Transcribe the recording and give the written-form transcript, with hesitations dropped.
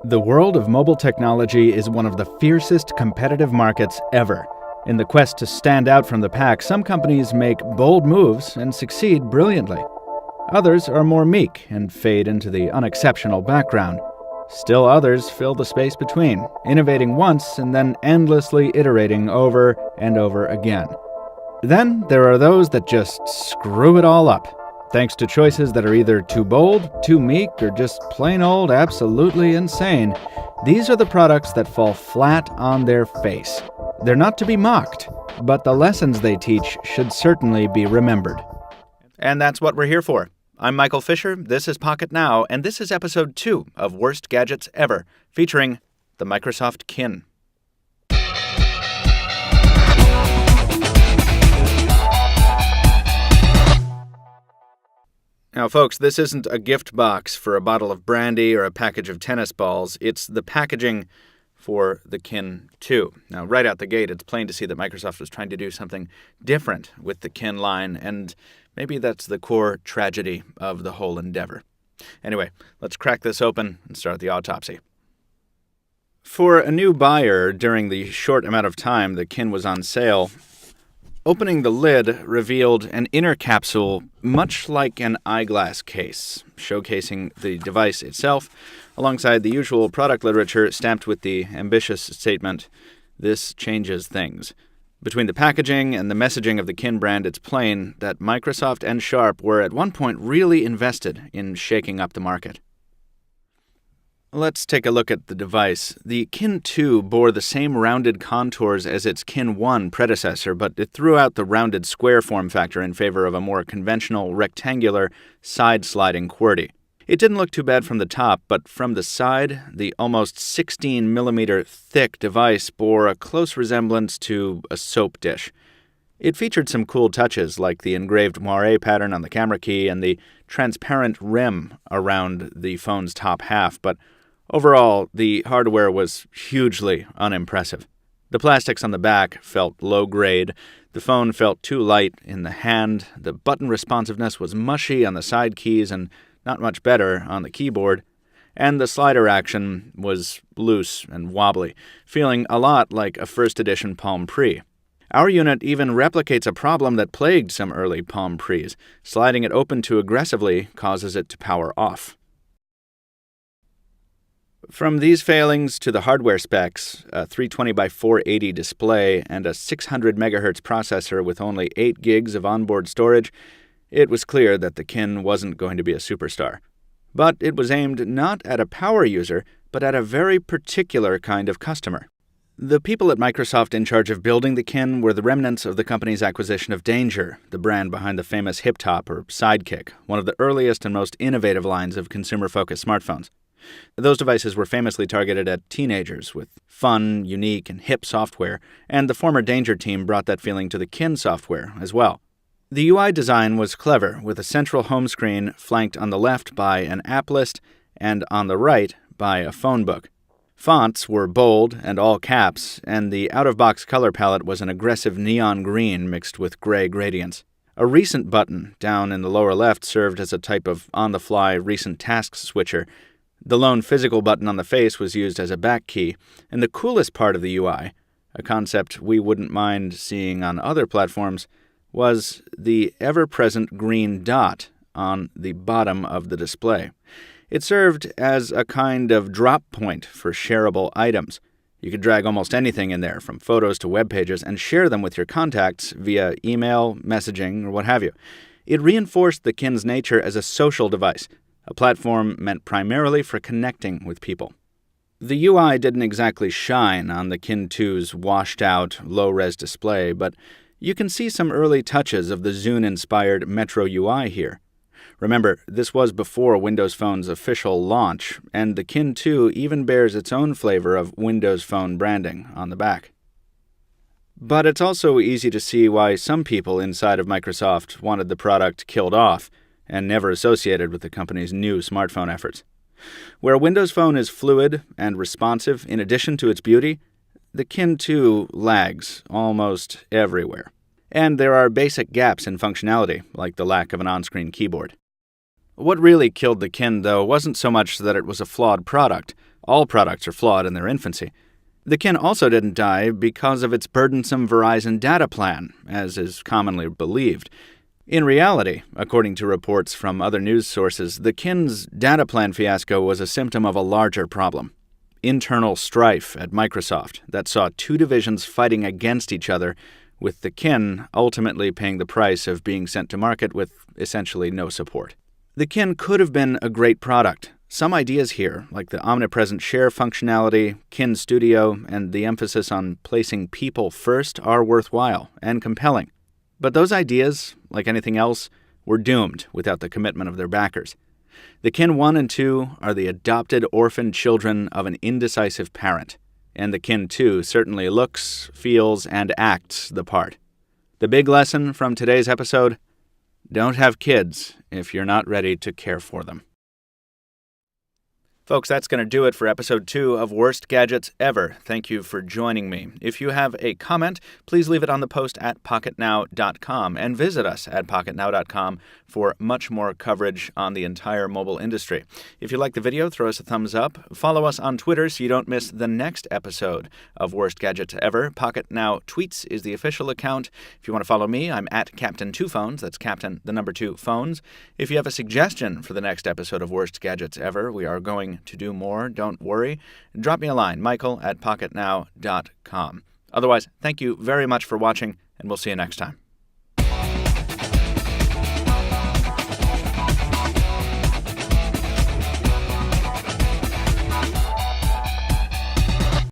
The world of mobile technology is one of the fiercest competitive markets ever. In the quest to stand out from the pack, some companies make bold moves and succeed brilliantly. Others are more meek and fade into the unexceptional background. Still others fill the space between, innovating once and then endlessly iterating over and over again. Then there are those that just screw it all up, thanks to choices that are either too bold, too meek, or just plain old absolutely insane. These are the products that fall flat on their face. They're not to be mocked, but the lessons they teach should certainly be remembered. And that's what we're here for. I'm Michael Fisher, this is Pocket Now, and this is episode 2 of Worst Gadgets Ever, featuring the Microsoft Kin. Now, folks, this isn't a gift box for a bottle of brandy or a package of tennis balls. It's the packaging for the Kin 2. Now, right out the gate, it's plain to see that Microsoft was trying to do something different with the Kin line, and maybe that's the core tragedy of the whole endeavor. Anyway, let's crack this open and start the autopsy. For a new buyer, during the short amount of time the Kin was on sale, opening the lid revealed an inner capsule much like an eyeglass case, showcasing the device itself, alongside the usual product literature stamped with the ambitious statement, "This changes things." Between the packaging and the messaging of the Kin brand, it's plain that Microsoft and Sharp were at one point really invested in shaking up the market. Let's take a look at the device. The Kin 2 bore the same rounded contours as its Kin 1 predecessor, but it threw out the rounded square form factor in favor of a more conventional, rectangular, side-sliding QWERTY. It didn't look too bad from the top, but from the side, the almost 16mm thick device bore a close resemblance to a soap dish. It featured some cool touches, like the engraved moire pattern on the camera key and the transparent rim around the phone's top half, but overall, the hardware was hugely unimpressive. The plastics on the back felt low-grade, the phone felt too light in the hand, the button responsiveness was mushy on the side keys and not much better on the keyboard, and the slider action was loose and wobbly, feeling a lot like a first edition Palm Pre. Our unit even replicates a problem that plagued some early Palm Pres. Sliding it open too aggressively causes it to power off. From these failings to the hardware specs, a 320 by 480 display and a 600 MHz processor with only 8 gigs of onboard storage, it was clear that the Kin wasn't going to be a superstar. But it was aimed not at a power user, but at a very particular kind of customer. The people at Microsoft in charge of building the Kin were the remnants of the company's acquisition of Danger, the brand behind the famous Hip Top or Sidekick, one of the earliest and most innovative lines of consumer-focused smartphones. Those devices were famously targeted at teenagers with fun, unique, and hip software, and the former Danger team brought that feeling to the Kin software as well. The UI design was clever, with a central home screen flanked on the left by an app list and on the right by a phone book. Fonts were bold and all caps, and the out-of-box color palette was an aggressive neon green mixed with gray gradients. A recent button down in the lower left served as a type of on-the-fly recent tasks switcher. The lone physical button on the face was used as a back key, and the coolest part of the UI, a concept we wouldn't mind seeing on other platforms, was the ever-present green dot on the bottom of the display. It served as a kind of drop point for shareable items. You could drag almost anything in there, from photos to web pages, and share them with your contacts via email, messaging, or what have you. It reinforced the Kin's nature as a social device, a platform meant primarily for connecting with people. The UI didn't exactly shine on the Kin 2's washed-out, low-res display, but you can see some early touches of the Zune-inspired Metro UI here. Remember, this was before Windows Phone's official launch, and the Kin 2 even bears its own flavor of Windows Phone branding on the back. But it's also easy to see why some people inside of Microsoft wanted the product killed off and never associated with the company's new smartphone efforts. Where Windows Phone is fluid and responsive in addition to its beauty, the Kin 2 lags almost everywhere. And there are basic gaps in functionality, like the lack of an on-screen keyboard. What really killed the Kin, though, wasn't so much that it was a flawed product, All products are flawed in their infancy. The kin also didn't die because of its burdensome Verizon data plan, as is commonly believed. In reality, according to reports from other news sources, the kin's data plan fiasco was a symptom of a larger problem: internal strife at Microsoft that saw two divisions fighting against each other, with the kin ultimately paying the price of being sent to market with essentially no support. The kin could have been a great product. Some ideas here, like the omnipresent share functionality, Kin Studio, and the emphasis on placing people first, are worthwhile and compelling. But those ideas, like anything else, were doomed without the commitment of their backers. The Kin 1 and 2 are the adopted orphan children of an indecisive parent, and the Kin 2 certainly looks, feels, and acts the part. The big lesson from today's episode: don't have kids if you're not ready to care for them. Folks, that's going to do it for episode 2 of Worst Gadgets Ever. Thank you for joining me. If you have a comment, please leave it on the post at pocketnow.com and visit us at pocketnow.com for much more coverage on the entire mobile industry. If you like the video, throw us a thumbs up. Follow us on Twitter so you don't miss the next episode of Worst Gadgets Ever. Pocket Now Tweets is the official account. If you want to follow me, I'm at Captain2Phones. That's Captain, the number 2, Phones. If you have a suggestion for the next episode of Worst Gadgets Ever, we are going to do more, don't worry. Drop me a line, Michael at pocketnow.com. Otherwise, thank you very much for watching, and we'll see you next time.